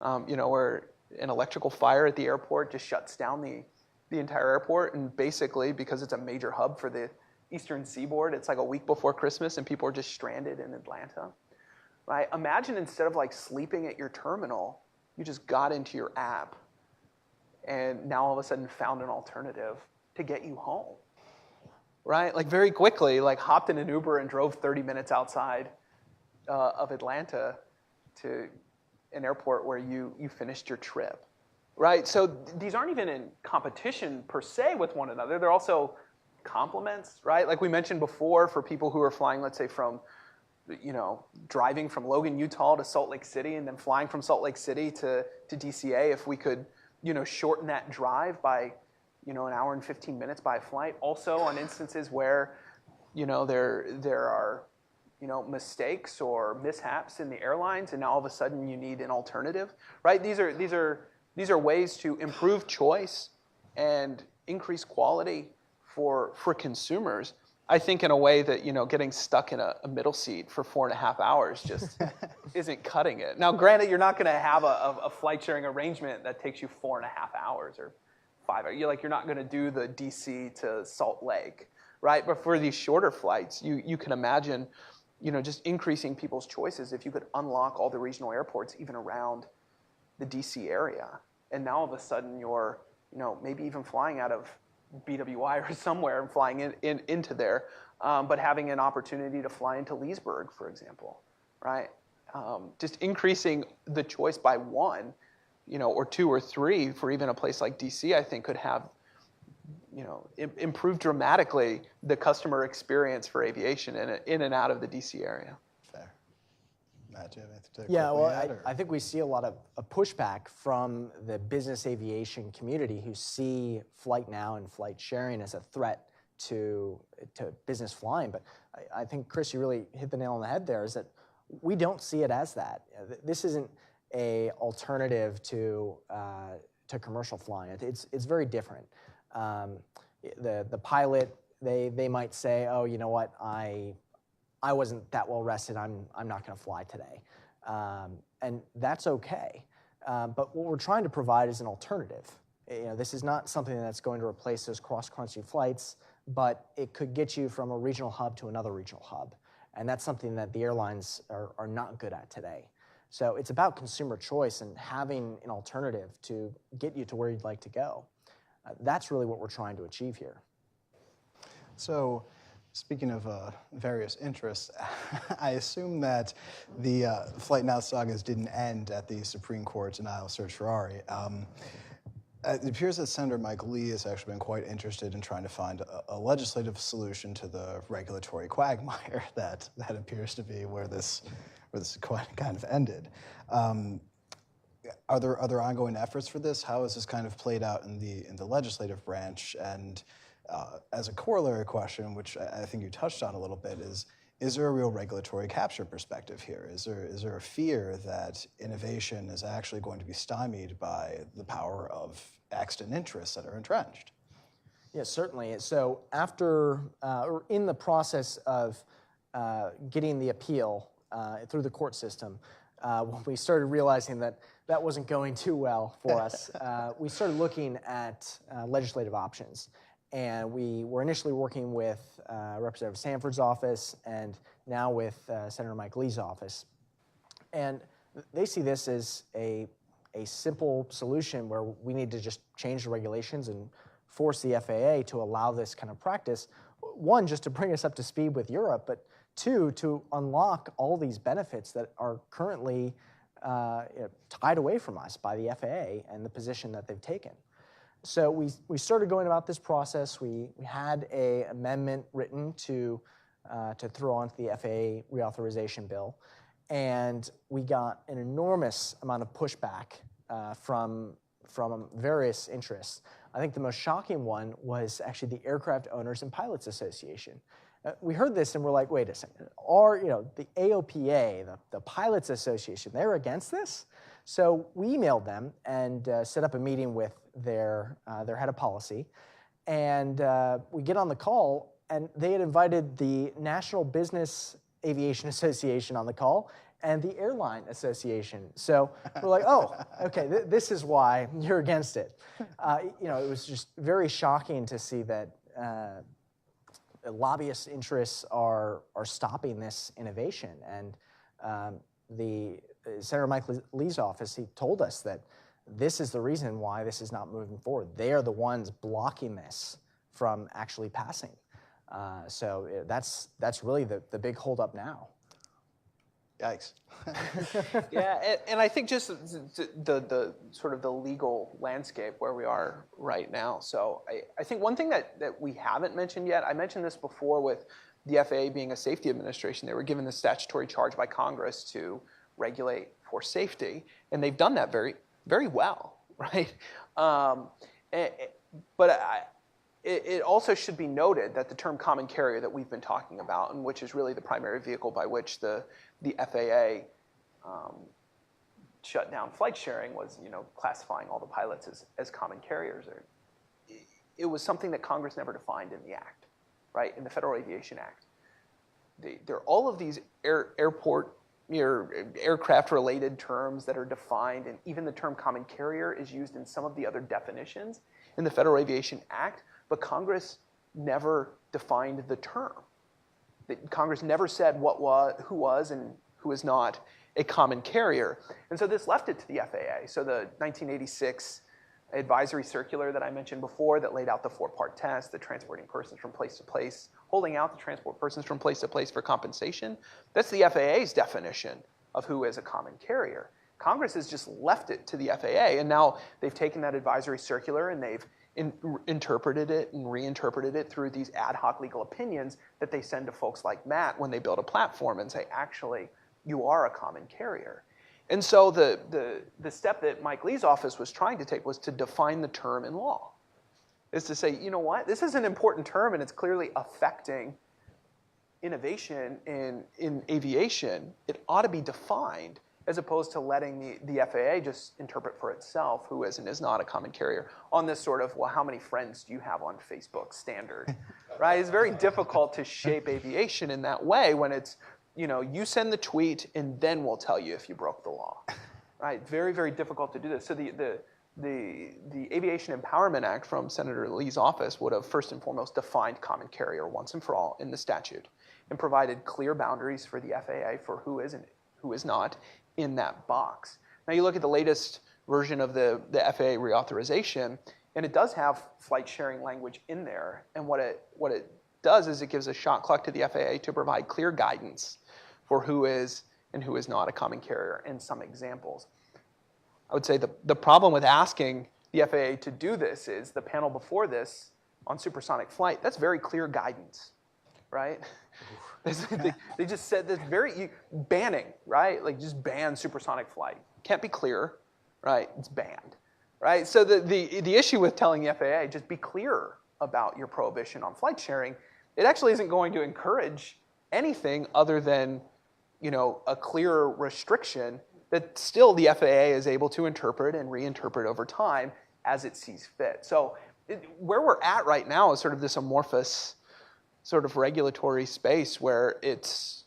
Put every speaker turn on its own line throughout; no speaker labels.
Where an electrical fire at the airport just shuts down the entire airport, and basically because it's a major hub for the Eastern Seaboard, it's like a week before Christmas and people are just stranded in Atlanta. Right? Imagine instead of like sleeping at your terminal, you just got into your app and now all of a sudden found an alternative to get you home. Right? Like very quickly, like hopped in an Uber and drove 30 minutes outside of Atlanta to an airport where you finished your trip. Right? So these aren't even in competition per se with one another. They're also complements, right? Like we mentioned before, for people who are flying, let's say from, driving from Logan, Utah to Salt Lake City and then flying from Salt Lake City to DCA, if we could, shorten that drive by, an hour and 15 minutes by flight. Also on instances where, there are, mistakes or mishaps in the airlines and now all of a sudden you need an alternative, right? These are ways to improve choice and increase quality for consumers. I think in a way that, getting stuck in a middle seat for 4.5 hours just isn't cutting it. Now, granted, you're not going to have a flight sharing arrangement that takes you 4.5 hours or 5 hours. You're not going to do the DC to Salt Lake, right? But for these shorter flights, you can imagine, just increasing people's choices if you could unlock all the regional airports even around the DC area. And now all of a sudden you're, maybe even flying out of BWI or somewhere and flying into there, but having an opportunity to fly into Leesburg, for example, right? Just increasing the choice by one, or two or three for even a place like DC, I think could have, improve dramatically the customer experience for aviation in and out of the DC area.
Fair. Matt, do you have anything to
Yeah, well, I think we see a lot of pushback from the business aviation community who see flight now and flight sharing as a threat to business flying. But I think, Chris, you really hit the nail on the head there, is that we don't see it as that. This isn't a alternative to commercial flying. It's very different. The pilot, they might say, oh, you know what, I wasn't that well rested, I'm not going to fly today. And that's okay. But what we're trying to provide is an alternative. This is not something that's going to replace those cross-country flights, but it could get you from a regional hub to another regional hub. And that's something that the airlines are not good at today. So it's about consumer choice and having an alternative to get you to where you'd like to go. That's really what we're trying to achieve here.
So, speaking of various interests, I assume that the Flight Now sagas didn't end at the Supreme Court denial of certiorari. It appears that Senator Mike Lee has actually been quite interested in trying to find a legislative solution to the regulatory quagmire that appears to be where this kind of ended. Are there ongoing efforts for this? How has this kind of played out in the legislative branch? And as a corollary question, which I think you touched on a little bit, is there a real regulatory capture perspective here? Is there a fear that innovation is actually going to be stymied by the power of extant interests that are entrenched?
Yes, certainly. So after, or in the process of getting the appeal through the court system, when we started realizing that wasn't going too well for us, we started looking at legislative options. And we were initially working with Representative Sanford's office and now with Senator Mike Lee's office. And they see this as a simple solution where we need to just change the regulations and force the FAA to allow this kind of practice. One, just to bring us up to speed with Europe, but two, to unlock all these benefits that are currently tied away from us by the FAA and the position that they've taken. So we started going about this process. We had an amendment written to throw onto the FAA reauthorization bill, and we got an enormous amount of pushback from various interests. I think the most shocking one was actually the Aircraft Owners and Pilots Association. We heard this and we're like, wait a second, the AOPA, the Pilots Association, they're against this? So we emailed them and set up a meeting with their head of policy. And we get on the call, and they had invited the National Business Aviation Association on the call and the Airline Association. So we're like, oh, okay, this is why you're against it. It was just very shocking to see that lobbyist interests are stopping this innovation. And the Senator Mike Lee's office, he told us that this is the reason why this is not moving forward. They are the ones blocking this from actually passing. So that's really the big holdup now.
Yikes.
Yeah, and I think just the sort of the legal landscape where we are right now. So I think one thing that we haven't mentioned yet, I mentioned this before with the FAA being a safety administration. They were given the statutory charge by Congress to regulate for safety, and they've done that very, very well, right? It also should be noted that the term common carrier that we've been talking about, and which is really the primary vehicle by which the FAA shut down flight sharing, was classifying all the pilots as common carriers. It was something that Congress never defined in the Act, right? In the Federal Aviation Act. There are all of these aircraft-related terms that are defined, and even the term common carrier is used in some of the other definitions in the Federal Aviation Act, but Congress never defined the term. Congress never said who was and who is not a common carrier. And so this left it to the FAA. So the 1986 advisory circular that I mentioned before that laid out the 4-part test, the transporting persons from place to place, holding out the transport persons from place to place for compensation, that's the FAA's definition of who is a common carrier. Congress has just left it to the FAA, and now they've taken that advisory circular and they've interpreted it and reinterpreted it through these ad hoc legal opinions that they send to folks like Matt when they build a platform and say, actually, you are a common carrier. And so the step that Mike Lee's office was trying to take was to define the term in law. Is to say, you know what, this is an important term and it's clearly affecting innovation in aviation. It ought to be defined, as opposed to letting the FAA just interpret for itself who is and is not a common carrier on this sort of, well, how many friends do you have on Facebook standard, right? It's very difficult to shape aviation in that way when it's, you send the tweet and then we'll tell you if you broke the law, right? Very, very difficult to do this. So the Aviation Empowerment Act from Senator Lee's office would have first and foremost defined common carrier once and for all in the statute and provided clear boundaries for the FAA for who is and who is not in that box. Now you look at the latest version of the FAA reauthorization, and it does have flight sharing language in there. And what it does is it gives a shot clock to the FAA to provide clear guidance for who is and who is not a common carrier and some examples. I would say the problem with asking the FAA to do this is the panel before this on supersonic flight, that's very clear guidance, right? They just said this very banning, right? Like just ban supersonic flight. Can't be clear, right? It's banned, right? So the issue with telling the FAA just be clear about your prohibition on flight sharing, it actually isn't going to encourage anything other than a clear restriction that still the FAA is able to interpret and reinterpret over time as it sees fit. So where we're at right now is sort of this amorphous sort of regulatory space where it's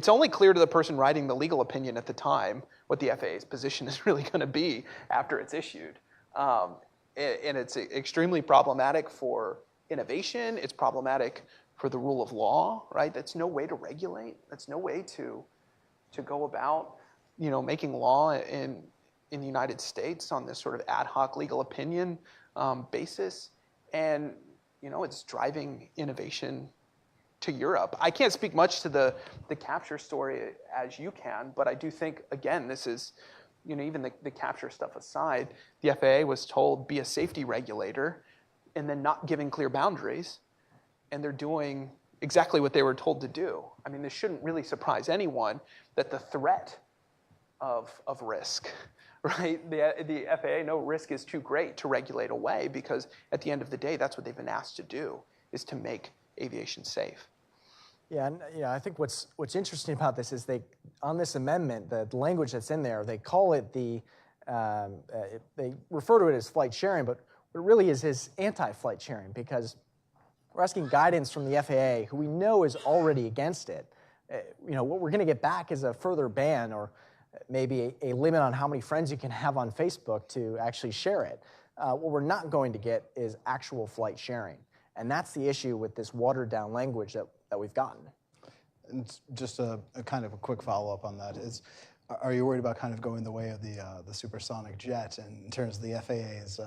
only clear to the person writing the legal opinion at the time what the FAA's position is really going to be after it's issued. And it's extremely problematic for innovation. It's problematic for the rule of law, right? That's no way to regulate. That's no way to go about making law in the United States on this sort of ad hoc legal opinion basis. And it's driving innovation to Europe. I can't speak much to the capture story as you can, but I do think, again, this is, even the capture stuff aside, the FAA was told be a safety regulator and then not giving clear boundaries, and they're doing exactly what they were told to do. I mean, this shouldn't really surprise anyone that the threat of risk, right? The FAA, no risk is too great to regulate away, because at the end of the day, that's what they've been asked to do, is to make aviation safe.
Yeah, and I think what's interesting about this is on this amendment, the language that's in there, they call it they refer to it as flight sharing, but what it really is anti-flight sharing, because we're asking guidance from the FAA, who we know is already against it, what we're going to get back is a further ban or maybe a limit on how many friends you can have on Facebook to actually share it. What we're not going to get is actual flight sharing. And that's the issue with this watered down language that we've gotten.
And just a kind of a quick follow-up on that is, are you worried about kind of going the way of the supersonic jet in terms of the FAA's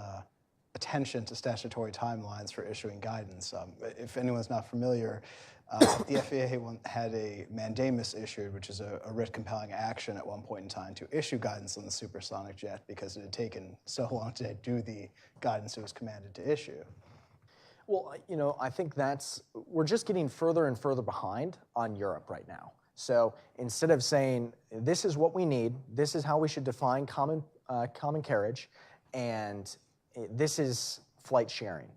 attention to statutory timelines for issuing guidance? If anyone's not familiar, the FAA had a mandamus issued, which is a writ compelling action at one point in time to issue guidance on the supersonic jet because it had taken so long to do the guidance it was commanded to issue.
Well, I think we're just getting further and further behind on Europe right now. So instead of saying, this is what we need, this is how we should define common carriage, and this is flight sharing.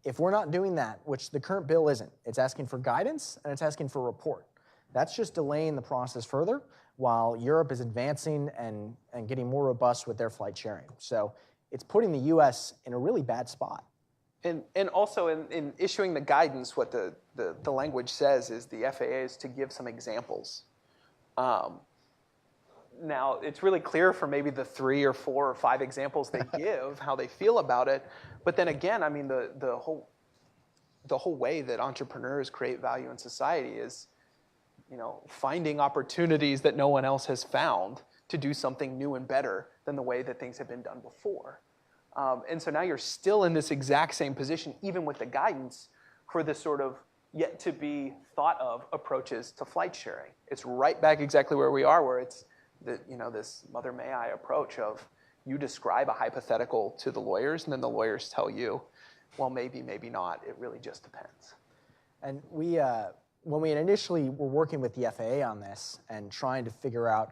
If we're not doing that, which the current bill isn't, it's asking for guidance and it's asking for a report. That's just delaying the process further while Europe is advancing and getting more robust with their flight sharing. So it's putting the U.S. in a really bad spot.
And also in issuing the guidance, what the language says is the FAA is to give some examples. Now, it's really clear for maybe the 3 or 4 or 5 examples they give, how they feel about it. But then again, I mean, the whole way that entrepreneurs create value in society is, finding opportunities that no one else has found to do something new and better than the way that things have been done before. And so now you're still in this exact same position, even with the guidance, for this sort of yet to be thought of approaches to flight sharing. It's right back exactly where we are, where it's this mother may I approach of you describe a hypothetical to the lawyers, and then the lawyers tell you, well, maybe, maybe not. It really just depends.
And when we initially were working with the FAA on this and trying to figure out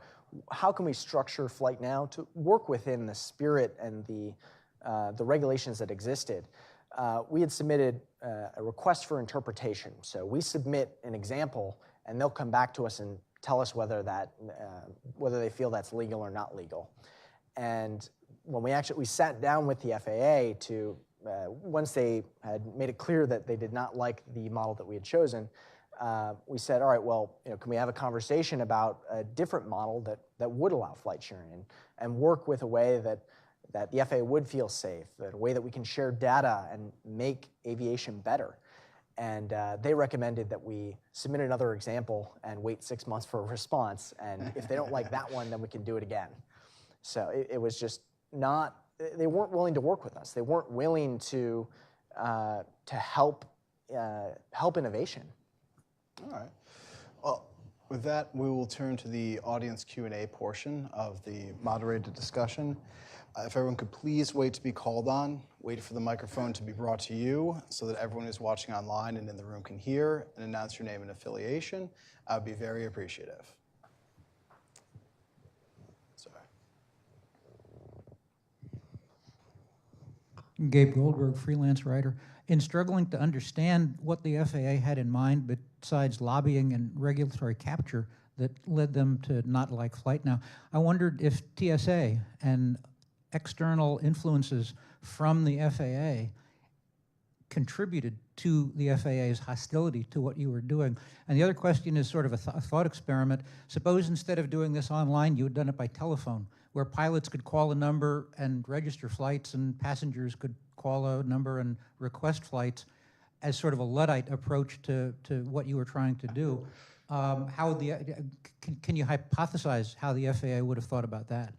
how can we structure Flight Now to work within the spirit and the regulations that existed, we had submitted a request for interpretation. So we submit an example, and they'll come back to us and tell us whether they feel that's legal or not legal. And when we sat down with the FAA to, once they had made it clear that they did not like the model that we had chosen, we said, all right, well, can we have a conversation about a different model that would allow flight sharing and work with a way that the FAA would feel safe, a way that we can share data and make aviation better. And they recommended that we submit another example and wait 6 months for a response. And if they don't like that one, then we can do it again. So it was just not, they weren't willing to work with us. They weren't willing to help innovation.
All right. Well, with that, we will turn to the audience Q&A portion of the moderated discussion. If everyone could please wait to be called on, wait for the microphone to be brought to you so that everyone who's watching online and in the room can hear and announce your name and affiliation, I would be very appreciative. Sorry.
Gabe Goldberg, freelance writer. In struggling to understand what the FAA had in mind besides lobbying and regulatory capture that led them to not like Flight Now, I wondered if TSA and external influences from the FAA contributed to the FAA's hostility to what you were doing. And the other question is sort of a thought experiment. Suppose instead of doing this online, you had done it by telephone, where pilots could call a number and register flights and passengers could call a number and request flights as sort of a Luddite approach to what you were trying to do. Can you hypothesize how the FAA would have thought about that?